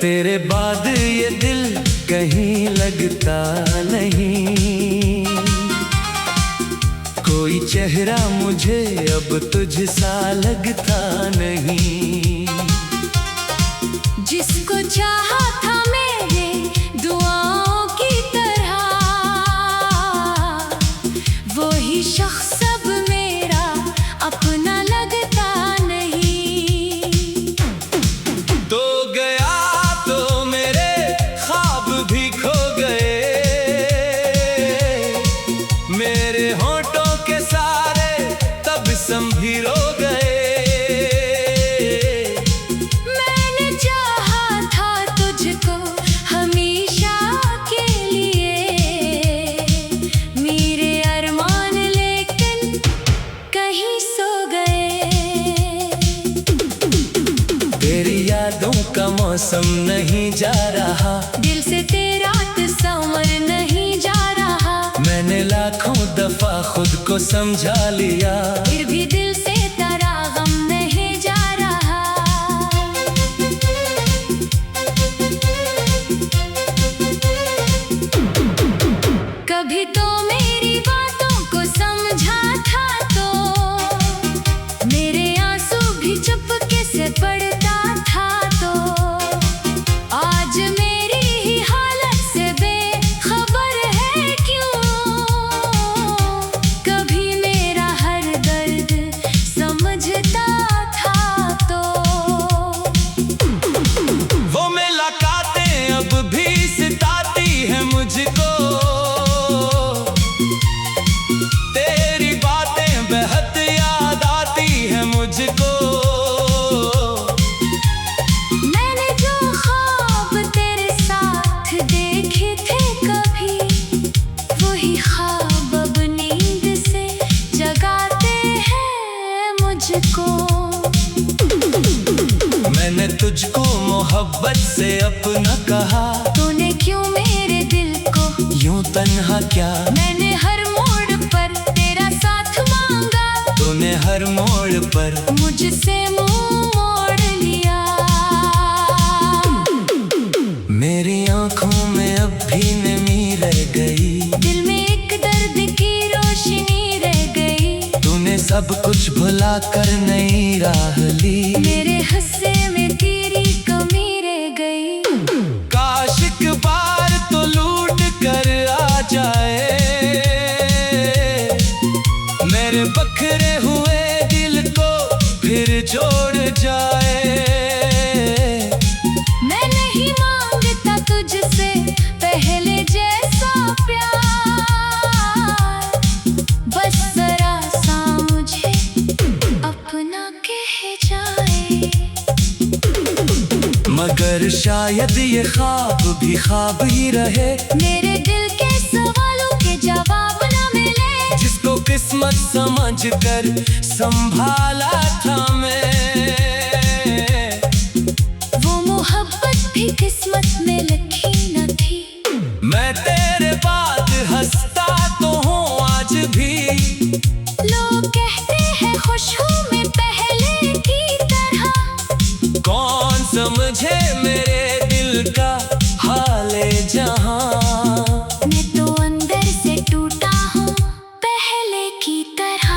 तेरे बाद ये दिल कहीं लगता नहीं, कोई चेहरा मुझे अब तुझसा लगता नहीं। जिसको चाहा था मेरे दुआओं की तरह, वही शख्स अब मेरा अपना लगता नहीं। तो गया तो मेरे ख्वाब भी खो गए, मेरे होठों के सारे तबस्सुम भी रो गए। का मौसम नहीं जा रहा, दिल से तेरा तस्वर नहीं जा रहा। मैंने लाखों दफा खुद को समझा लिया, फिर भी दिल से तेरा गम नहीं जा रहा। कभी तो मेरी बातों को समझा था, तो मेरे आंसू भी चुपके से पड़ता था। आज मेरी ही हालत से बेखबर है क्यों, कभी मेरा हर दर्द समझता था। तो वो मुलाकातें अब भी सताती है मुझको, तेरी बातें बेहद याद आती है मुझको। मैंने तुझको मोहब्बत से अपना कहा, तूने क्यों मेरे दिल को यूं तन्हा क्या। मैंने हर मोड़ पर तेरा साथ मांगा, तूने हर मोड़ पर मुझसे मुंह मोड़ लिया। मेरी आंखों में अब भी नमी रह गई, दिल में एक दर्द की रोशनी रह गई। तूने सब कुछ भुला कर नई राह ली, मेरे हिस्से में तेरी कमी रह गई। काश एक बार तो लूट कर आ जाए, मेरे बखरे हुए दिल को फिर जोड़ जाए। मैं नहीं मांगता तुझसे पहले जैसा प्यार, बस जरा सा मुझे अपना कह जाए। मगर शायद ये ख्वाब भी ख्वाब ही रहे, मेरे दिल के सवालों के जवाब न मिले। जिसको किस्मत समझ कर संभाला था मैं, वो मोहब्बत भी किस्मत में लिखी न थी। मैं तेरे बाद हंसता तो हूँ आज भी, लोग कहते हैं खुश हूँ मैं पहले की तरह। कौन समझे मेरे दिल का हाले जहां, मैं तो अंदर से टूटा हूँ पहले की तरह।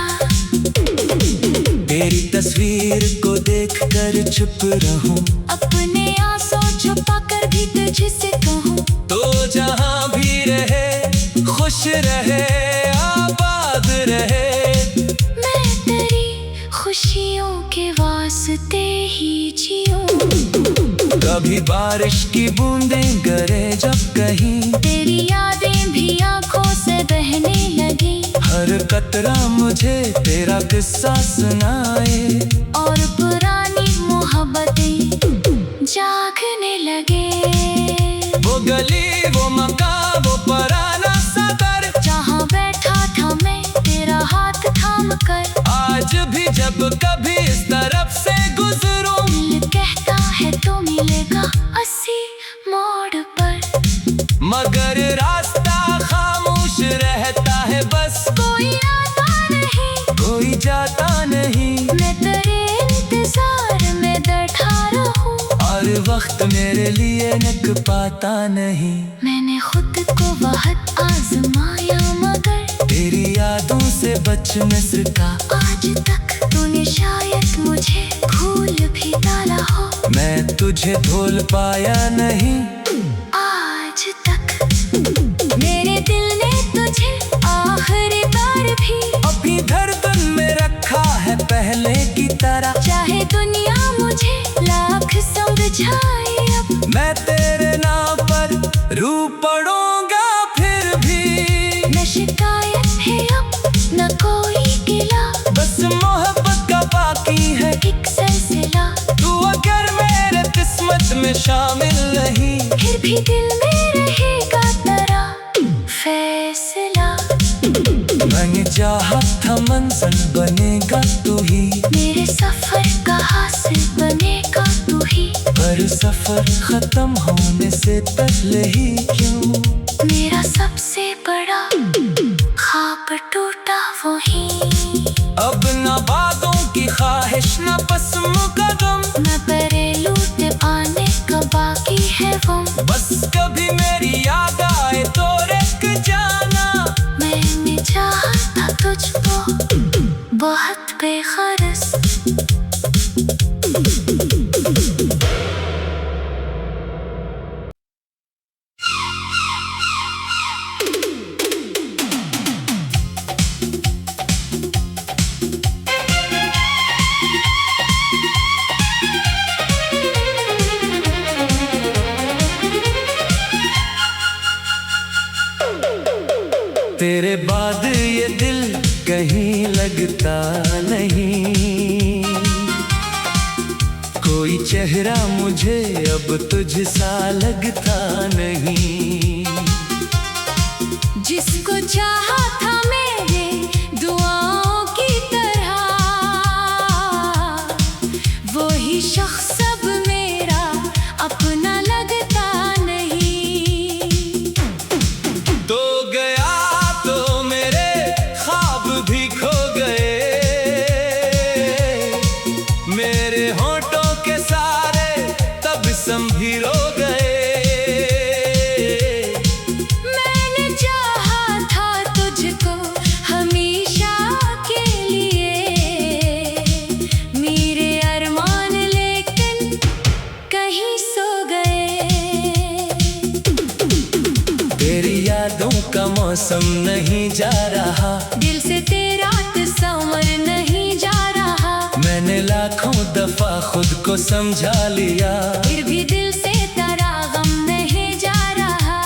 तेरी तस्वीर को देखकर चुप रहूं, अपने आंसू छुपा कर भी तुझसे कहूँ, तो जहां भी रहे खुश रहे आबाद रहे। मैं तेरी खुशियों के वास्ते ही जीऊं। कभी बारिश की बूंदें गिरे जब कहीं, तेरी यादें भी आंखों से बहने लगी। हर कतरा मुझे तेरा किस्सा सुनाए, और पुरानी मोहब्बतें जागने लगे। वो गली वो मकान वो पुराना सदर, जहाँ बैठा था मैं तेरा हाथ थाम कर। आज भी जब कभी इस तरफ से गुजरूं, दिल कहता है तो मिलेगा 80 मोड़ पर, मगर रास्ता खामोश रहता है बस। कोई आता नहीं कोई जाता नहीं, मैं तेरे इंतजार में बैठा रहूं। और वक्त मेरे लिए निक पाता नहीं। मैंने खुद को बहुत आजमाया मगर तेरी यादों से बच न सका। आज तक तूने शायद मुझे भूल भी डाला हो। मैं तुझे भूल पाया नहीं आज तक मेरे दिल ने तुझे आखिरी बार भी अपनी धड़कन में रखा है पहले की तरह। चाहे दुनिया मुझे लाख समझाए अब मैं तेरे नाम पर रू पड़ूंगा फिर भी। न शिकायत है अब न कोई गिला, बस मोहब्बत का बाकी है एक सिलसिला। तू अगर मेरे किस्मत में शामिल नहीं फिर भी दिल में रहेगा तेरा फैसला। मैंने चाहा था मंजिल बनेगा तू ही, मेरे सफर का हासिल बनेगा तू ही। पर सफर खत्म होने से पहले ही क्यों मेरा सबसे बड़ा ख्वाब टूटा वही। अब न बातों की ख्वाहिश न बस मुकदम, न परे लूटे पाने का बाकी है वो। बस कभी मेरी याद आए तो रुक जाना। मैंने चाहा था तुझको बहुत बेखरस। तेरे बाद ये दिल कहीं लगता नहीं, कोई चेहरा मुझे अब तुझसा लगता नहीं। जिसको चाहा था मेरे दुआओं की तरह, वही शख्स अब मेरा अपना लगता नहीं। तो गया तो मेरे ख्वाब भी खो गए, मेरे होठों के सारे तब संभीर हो गए। मैंने चाहा था तुझको हमेशा के लिए, मेरे अरमान लेकिन कहीं सो गए। तेरी यादों का मौसम नहीं जा रहा, दिल से तेरा तस्वर नहीं जा रहा। मैंने लाखों दफा खुद को समझा लिया, फिर भी दिल से तेरा गम नहीं जा रहा।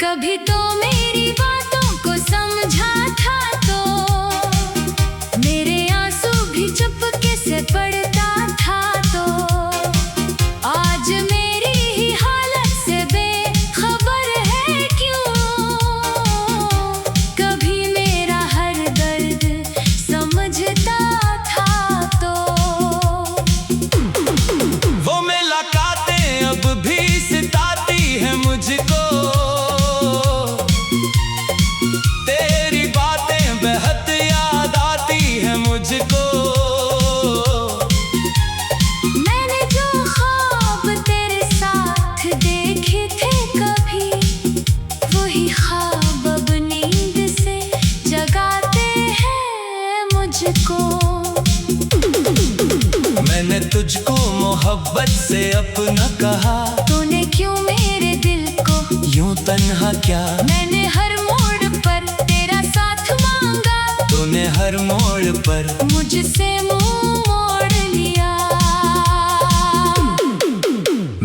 कभी तो मेरी बातों को समझा था तो मेरे आंसू भी चुपके से पड़ता था। तो आज मेरी ही हालत से बेखबर है क्यों। कभी मेरा हर दर्द समझता था तो वो मुलाकातें अब भी सताती है मुझको। तेरी बातें बेहद याद आती है मुझको। मैंने जो ख्वाब तेरे साथ देखे थे कभी, वही ख्वाब अब नींद से जगाते हैं मुझको। मैंने तुझको मोहब्बत से अपना कहा, तूने क्यों मेरे दिल को यूं तन्हा क्या। मैंने हर मोड़ पर तेरा साथ मांगा, तूने हर मोड़ पर मुझसे मुंह मोड़ लिया।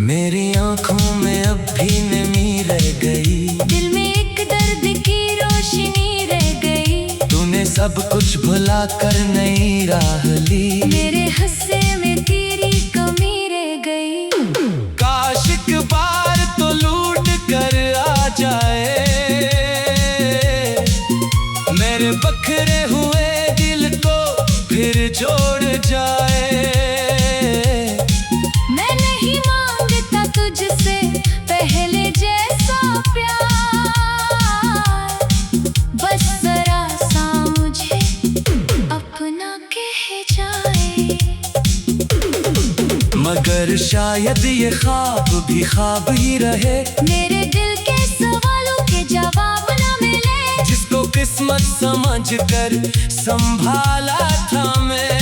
मेरी आंखों में अब भी नमी रह गई, दिल में एक दर्द की रोशनी रह गई। तूने सब कुछ भुला कर नई राह ली। मेरे हिस्से में तेरी कमी रह गई। काश एक बार तो लूट कर आ जाए, मेरे बखरे हुए दिल को फिर जोड़ जाए। मैं नहीं मांगता तुझसे पहले जैसा प्यार, बस जरा सा मुझे शायद ये ख्वाब भी ख्वाब ही रहे। मेरे दिल के सवालों के जवाब न मिले। जिसको किस्मत समझ कर संभाला था मैं,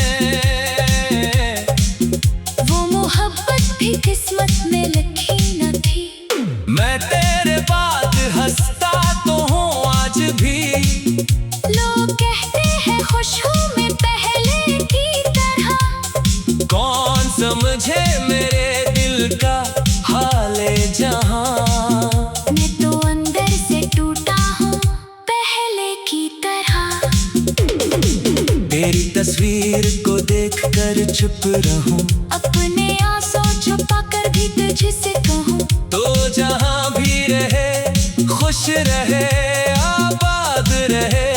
वो मोहब्बत भी किस्मत में लिखी न थी। मैं तेरे बाद हंसता तो हूँ आज भी। लोग कहते हैं खुश हूँ मैं पहले की तरह। कौन समझे मेरे दिल का हाले जहां। मैं तो अंदर से टूटा हूँ पहले की तरह। तेरी तस्वीर को देखकर चुप रहूं, अपने आंसू छुपा कर भी तुझसे कहूँ। तो जहां भी रहे खुश रहे आबाद रहे।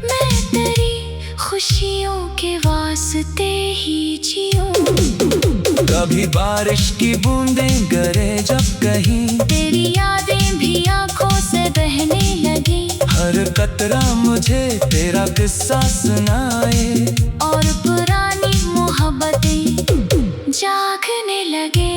मैं तेरी खुशियों के वास्ते ही जियूं। कभी बारिश की बूंदें गिरे जब कहीं, तेरी यादें भी आंखों से बहने लगी। हर कतरा मुझे तेरा किस्सा सुनाए। और पुरानी मोहब्बतें जागने लगे।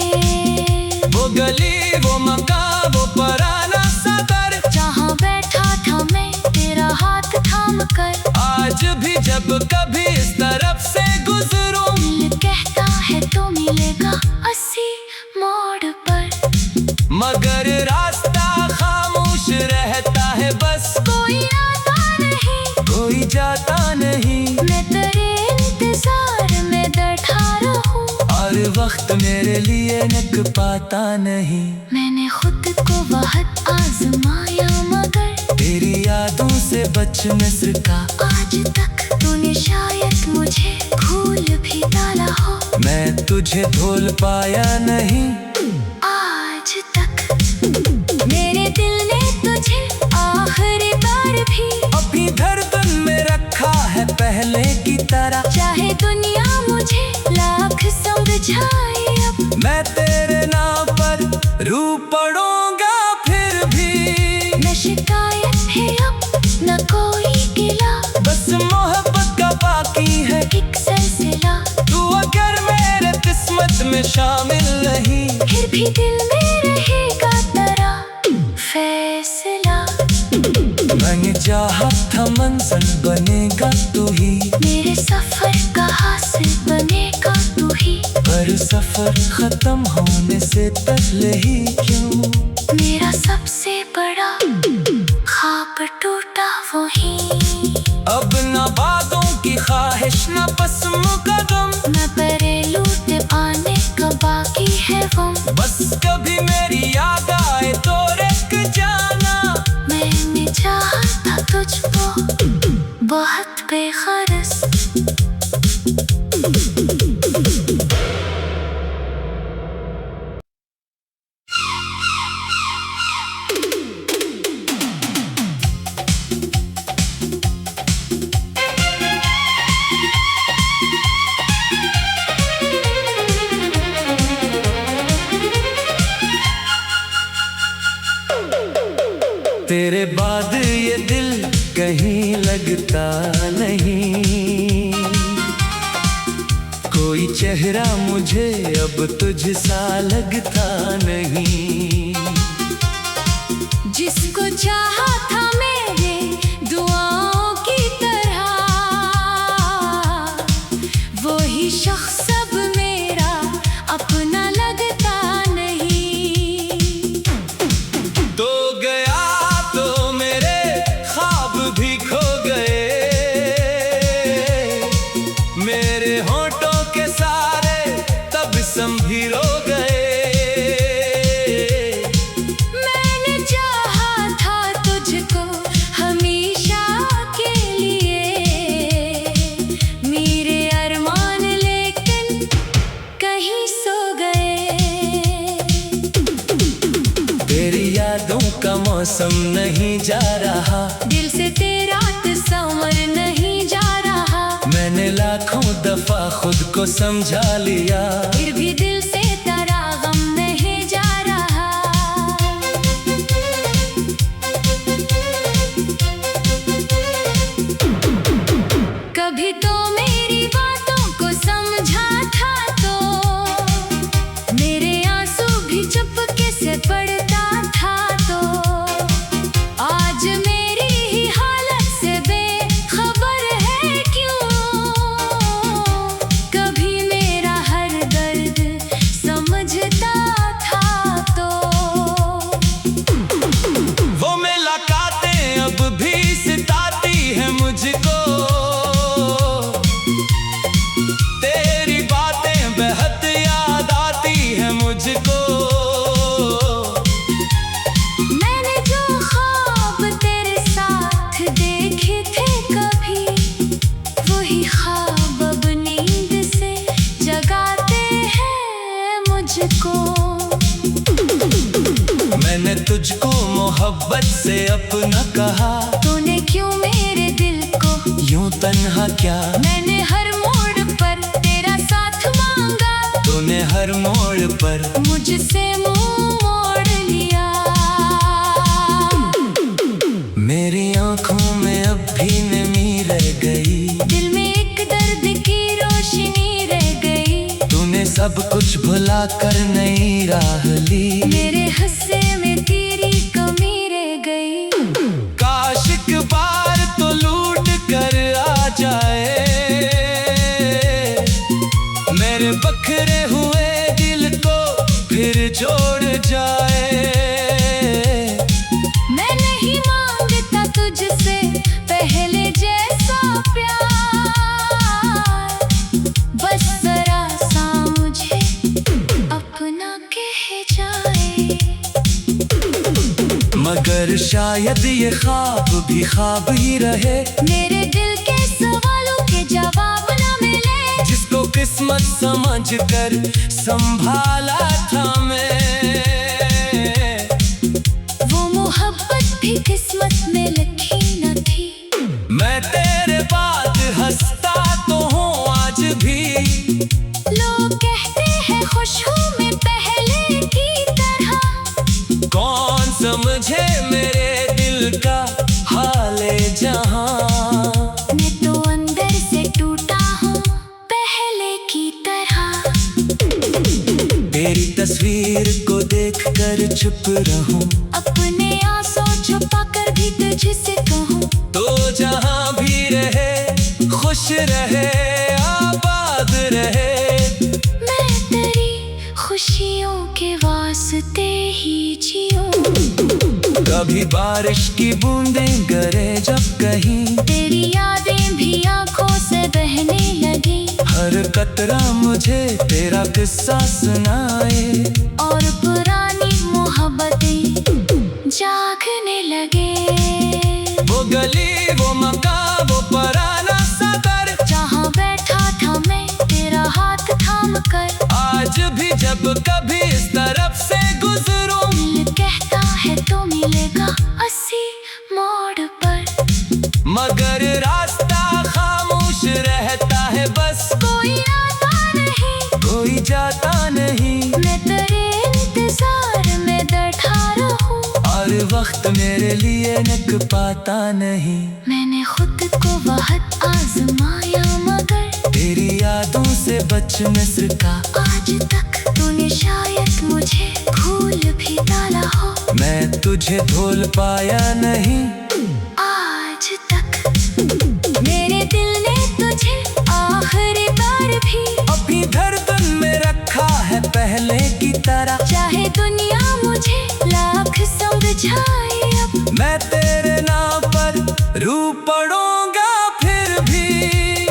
वो गली वो मकान वो पुराना सदर, जहाँ बैठा था मैं तेरा हाथ थाम कर। आज भी जब कभी इस तरफ से गुजरूं, दिल कहता है तो मिलेगा 80 मोड़ पर। मगर रास्ता खामोश रहता है बस। कोई आता नहीं कोई जाता नहीं, मैं तेरे इंतजार में बैठा रहूं। और वक्त मेरे लिए निक पाता नहीं। मैंने खुद को बहुत आजमाया मगर तेरी यादों से बच न सका। आज तक तूने शायद मुझे भूल भी डाला हो। मैं तुझे भूल पाया नहीं आज तक मेरे दिल ने तुझे आखिरी बार भी अपनी धड़कन में रखा है पहले की तरह। चाहे दुनिया मुझे लाख समझाए अब मैं तेरे नाम पर रू पड़ूंगा फिर भी। न शिकायत है अब न कोई गिला। बस मोहब्बत का बाकी है एक सिलसिला। तू अगर मेरे किस्मत में शामिल नहीं, फिर भी दिल में रहेगा तेरा फैसला। मैंने चाहा था मंजिल बनेगा तू ही। मेरे सफर का हासिल बनेगा तू ही। पर सफर खत्म होने से पहले ही क्यों मेरा सबसे बड़ा ख्वाब टूटा वही। अब न बातों की ख्वाहिश न पस्म कदम, न परेलू आने का बाकी है गम। बस कभी मेरी याद आए तो रुक जाना। मैंने चाहा था तुझको बहुत बेखरस। तेरे बाद ये दिल कहीं लगता नहीं। कोई चेहरा मुझे अब तुझसा लगता नहीं। जिसको चाहा था मेरे दुआओं की तरह, वही शख्स अब मेरा अपना लगता नहीं। तो गया तो मेरे ख्वाब भी खो गए। मेरे होठों के सारे तब संभीरो गए। मैंने चाहा था तुझको हमेशा के लिए। मेरे अरमान लेकिन कहीं सो गए। तेरी यादों का मौसम नहीं जा रहा। दिल से तेरा तस्वर नहीं जा रहा। मैंने लाखों दफा खुद को समझा लिया। फिर भी दिल से तेरा गम नहीं जा रहा। कभी तो मेरी बातों को समझा था तो तुझको मोहब्बत से अपना कहा, तूने क्यों मेरे दिल को यूं तन्हा क्या। मैंने हर मोड़ पर तेरा साथ मांगा, तूने हर मोड़ पर मुझसे मुंह मोड़ लिया। मेरी आंखों में अब भी नमी रह गई, दिल में एक दर्द की रोशनी रह गई। तूने सब कुछ भुला कर नई राह ली, मेरे हिस्से में तेरी कमी रह गई। काश एक बार तो लूट कर आ जाए, मेरे बखरे हुए दिल को फिर जोड़ जाए। मैं नहीं मांगता तुझसे पहले जैसा प्यार, बस जरा सा मुझे अपना कह जाए। मगर शायद ये ख्वाब भी ख्वाब ही रहे, मेरे दिल के सवालों के जवाब न मिले। जिसको किस्मत समझ कर संभाला था मैं, वो मोहब्बत भी किस्मत में लिखी न थी। मैं तेरे बाद हंसता तो हूँ आज भी, लोग कहते हैं खुश हूँ मैं पहले की तरह। कौन समझे मेरे दिल का हाले जहां। मैं तो अंदर से टूटा हूँ पहले की तरह। तेरी तस्वीर को देखकर चुप रहूं, अपने आंसू छुपा कर भी तुझसे कहूँ, तो जहां भी रहे खुश रहे आबाद रहे। मैं तेरी खुशियों के वास्ते ही जीऊँ। कभी बारिश की बूंदें गिरे जब कहीं, तेरी यादें भी आंखों से बहने लगी। हर कतरा मुझे तेरा किस्सा सुनाए, और पुरानी मोहब्बतें जागने लगे। वो गली वो मकान वो पुराना सदर, जहाँ बैठा था मैं तेरा हाथ थाम कर। आज भी जब कभी इस तरफ से गुजरूं, दिल कहता है तो मिलेगा 80 मोड़ पर। मगर रास्ता खामोश रहता है बस, कोई आता नहीं कोई जाता नहीं। मैं तेरे इंतजार में बैठा रहूं, और वक्त मेरे लिए निक पाता नहीं। मैंने खुद को बहुत आजमाया मगर तेरी यादों से बच न सका, आज तक तूने शायद मुझे भूल भी डाला हो। मैं तुझे भूल पाया नहीं आज तक मेरे दिल ने तुझे आखिरी बार भी अपनी धड़कन में रखा है पहले की तरह। चाहे दुनिया मुझे लाख समझाए, अब मैं तेरे नाम पर रू पड़ूंगा फिर भी।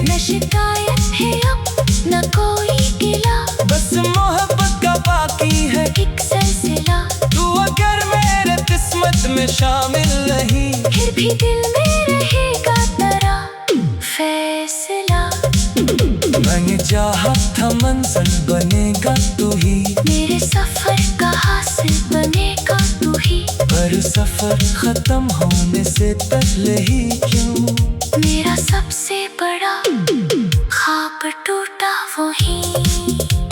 न शिकायत है अब न कोई गिला, बस मोहब्बत का बाकी है एक सिलसिला। तू अगर मेरे किस्मत में शामिल नहीं, फिर भी दिल में रहेगा तेरा फैसला। मैंने चाहा था मंजिल बनेगा तू ही, मेरे सफर का हासिल बनेगा तू ही। पर सफर खत्म होने से पहले ही क्यों मेरा सबसे बड़ा ख्वाब टूटा वही।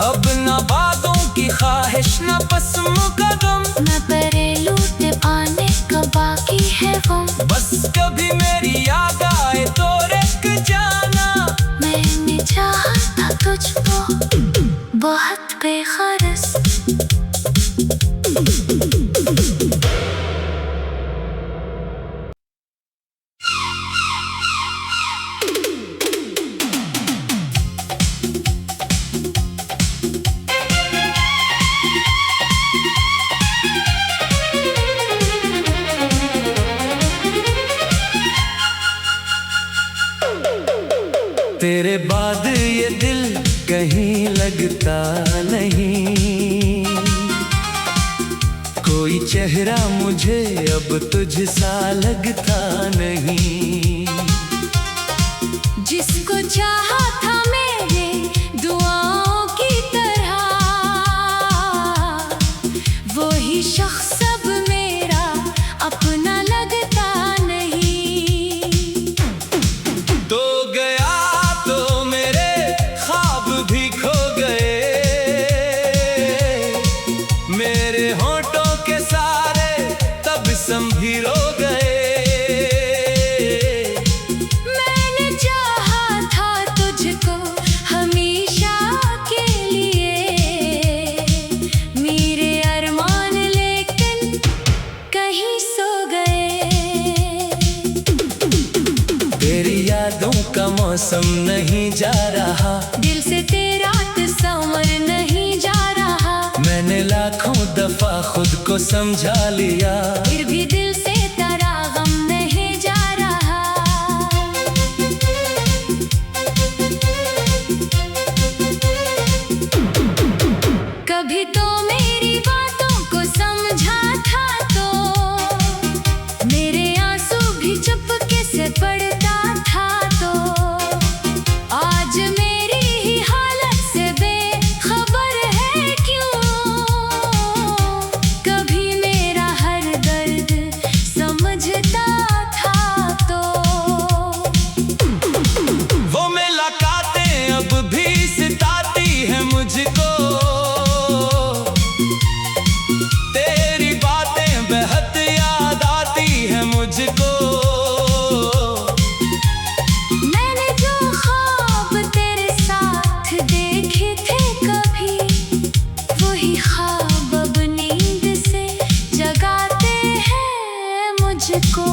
अब न बातों की ख्वाहिश न बस मुकदम, न परेलू पाने का बाकी है वो। बस कभी मेरी याद आए तो रुक जाना। मैंने चाहा था तुझको बहुत बेखरस, तेरे बाद ये दिल कहीं लगता नहीं, कोई चेहरा मुझे अब तुझसा लगता नहीं। जिसको चाहा था मेरे दुआओं की तरह, वो ही शख्स अब मेरा तेरी यादों का मौसम नहीं जा रहा, दिल से तेरा तस्वर नहीं जा रहा। मैंने लाखों दफा खुद को समझा लिया, फिर भी दिल से तेरा गम नहीं जा रहा। कभी तो मेरी बातों को समझा था तो मेरे आंसू भी चुपके से पड़ता था, तो आज मेरी ही हालत से बेखबर है क्यों। कभी मेरा हर दर्द समझता था तो वो मुलाकातें अब भी सताती है मुझको, तेरी बातें बेहद याद आती है मुझको। मैंने जो ख्वाब तेरे साथ देखे थे कभी, वही ख्वाब अब नींद से जगाते हैं मुझको।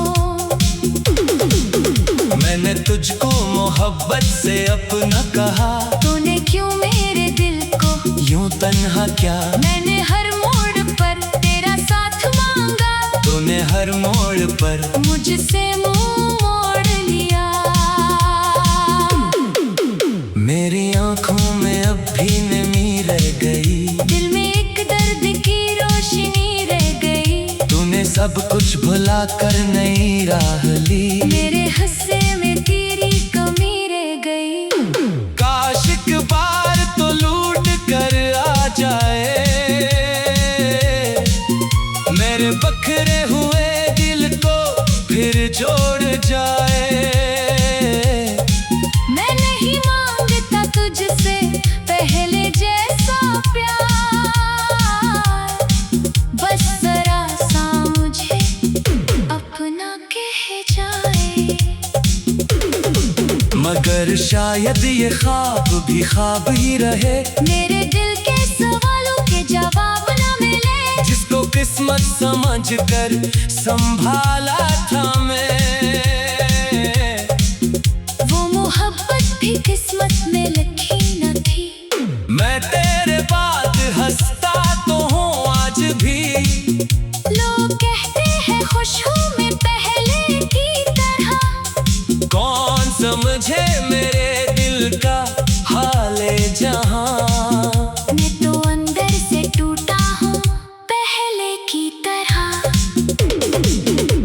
मैंने तुझको मोहब्बत से अपना कहा, तूने क्यों मेरे दिल को यूं तन्हा क्या। मैंने हर मोड़ पर तेरा साथ मांगा, तूने हर मोड़ पर मुझसे मुंह मोड़ लिया। मेरी आंखों में अब भी नमी रह गई, दिल में एक दर्द की रोशनी रह गई। तूने सब कुछ भुला कर नई राह ली, मेरे हिस्से में तेरी कमी रह गई। काश एक बार तो लूट कर आ जाए, मेरे बखरे हुए दिल को फिर जोड़ जाए। मैं नहीं मांगता तुझसे पहले जैसा प्यार, बस जरा सा मुझे अपना कह जाए। मगर शायद ये ख्वाब भी ख्वाब ही रहे, मेरे दिल के सवालों के जवाब न मिले। जिसको किस्मत समझ कर संभाला था मैं, वो मोहब्बत भी किस्मत में लिखी न थी। मैं तेरे बाद हंसता तो हूँ आज भी, लोग कहते हैं खुश हूँ मैं पहले की तरह। कौन समझे मेरे दिल का हाले जहां। मैं तो अंदर से टूटा हूँ पहले की तरह।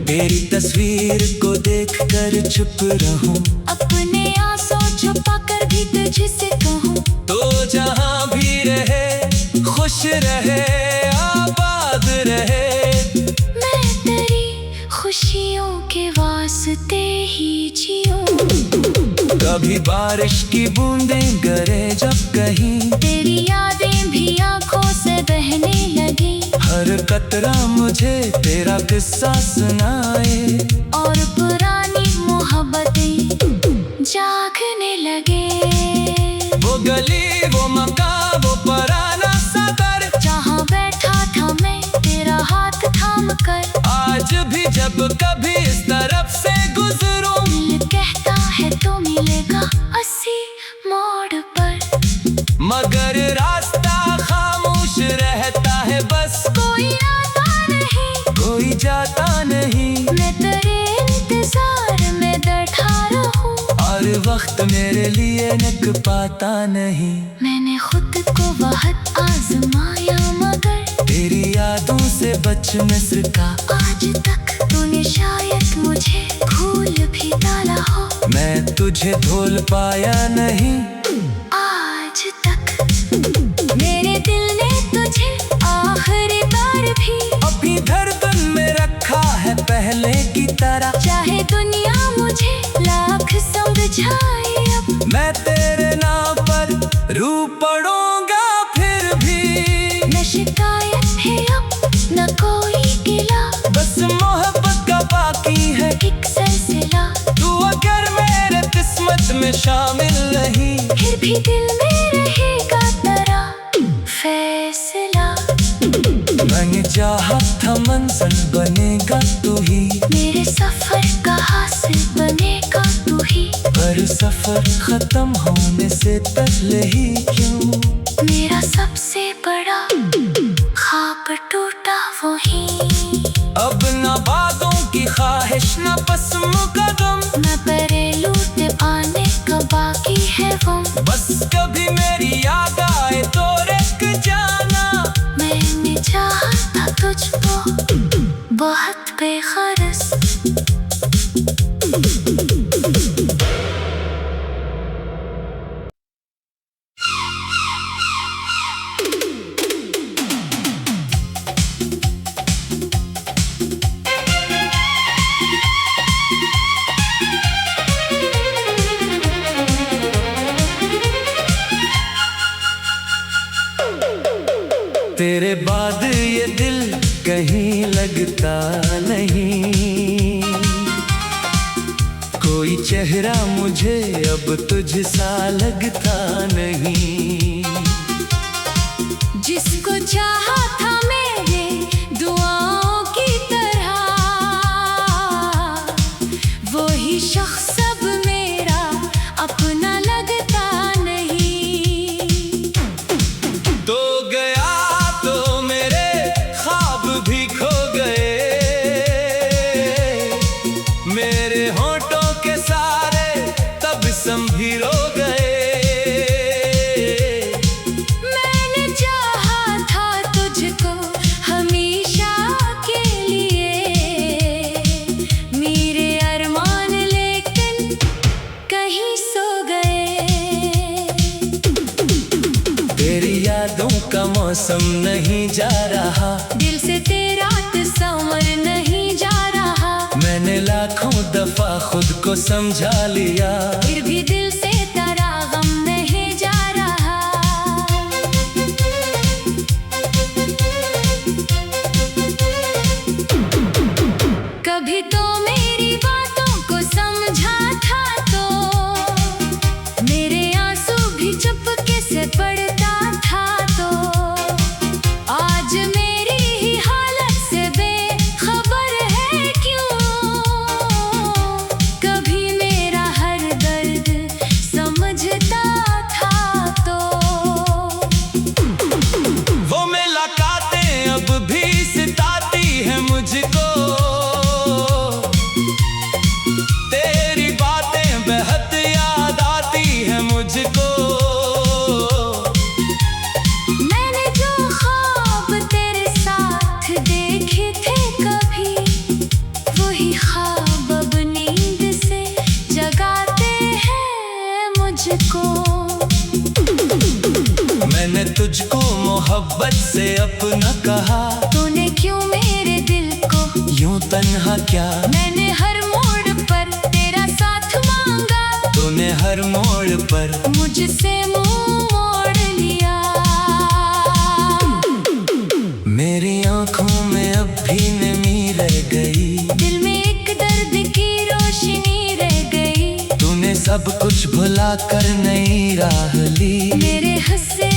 तेरी तस्वीर को देखकर चुप रहूं, अपने आंसू छुपा कर भी तुझसे कहूँ, तो जहां भी रहे खुश रहे आबाद रहे। मैं तेरी खुशियों के वास्ते ही जियूं। कभी बारिश की बूंदें गिरे जब कहीं, तेरी यादें भी आंखों से बहने लगी। हर कतरा मुझे तेरा किस्सा सुनाए, और पुरानी मोहब्बतें जागने लगे। वो गली वो मकान वो पुराना सफर, जहाँ बैठा था मैं तेरा हाथ थाम कर। आज भी जब कभी इस तरफ से गुजरूं, दिल कहता है तो मिलेगा 80 मोड़ पर। मगर रास्ता खामोश रहता है बस, कोई आता नहीं कोई जाता नहीं। मैं तेरे इंतजार में बैठा रहूं, और वक्त मेरे लिए निक पाता नहीं। मैंने खुद को बहुत आजमाया मगर तेरी यादों से बच न सका, आज तक तूने शायद मुझे भूल भी डाला हो। मैं तुझे भूल पाया नहीं आज तक मेरे दिल ने तुझे आखिरी बार भी अपनी धड़कन में रखा है पहले की तरह। चाहे दुनिया मुझे लाख समझाए, अब मैं तेरे नाम पर रू पड़ूंगा फिर भी। न शिकायत है अब न कोई गिला, बस मोहब्बत का बाकी है एक सिलसिला। तू अगर मेरे किस्मत में शामिल नहीं, फिर भी दिल में रहेगा तेरा फैसला। मैंने चाहा था मंजिल बनेगा तू ही, मेरे सफर का हासिल बनेगा तू ही। हर सफर खत्म होने से पहले ही क्यों मेरा सबसे बड़ा ख्वाब टूटा वही। अब ना बातों की ख्वाहिश ना पस्म का गम, न करे लूट पाने का बाकी है वो। बस कभी मेरी याद आए तो रुक जाना। मैंने चाहा था तुझको बहुत बेखरस। तेरे बाद ये दिल कहीं लगता नहीं, कोई चेहरा मुझे अब तुझसा लगता नहीं। जिसको चाहा था मेरे दुआओं की तरह, वही शख्स अब मेरा अपना लगता नहीं। तो गया तो मेरे ख्वाब भी खो गए, मेरे होठों के सारे तब संभीरो गए। मैंने चाहा था तुझको हमेशा के लिए, मेरे अरमान लेकिन कहीं सो गए। तेरी यादों का मौसम नहीं जा रहा, दिल से तेरा तस्वर नहीं जा रहा। मैंने लाखों दफा खुद को समझा लिया, फिर भी दिल से तेरा गम नहीं जा रहा। कभी तो मेरी बातों को समझा था, तो मेरे आंसू भी चुपके से पड़ता था। तो आज मेरी ही हालत से बेखबर है क्यों, कभी मेरा हर दर्द समझता था। तो वो मुलाकातें अब भी सताती है मुझको, तेरी बातें बेहद याद आती है मुझको। मैंने जो ख्वाब तेरे साथ देखे थे कभी, वही ख्वाब अब नींद से जगाते हैं मुझको। मैंने तुझको मोहब्बत से अपना कहा, तूने क्यों मेरे दिल को यूं तन्हा क्या। मैंने हर मोड़ पर तेरा साथ मांगा, तूने हर मोड़ पर मुझसे मुंह मोड़ लिया। मेरी आंखों में अब भी नमी रह गई, दिल में एक दर्द की रोशनी रह गई। तूने सब कुछ भुला कर नई राह ली। मेरे हंसे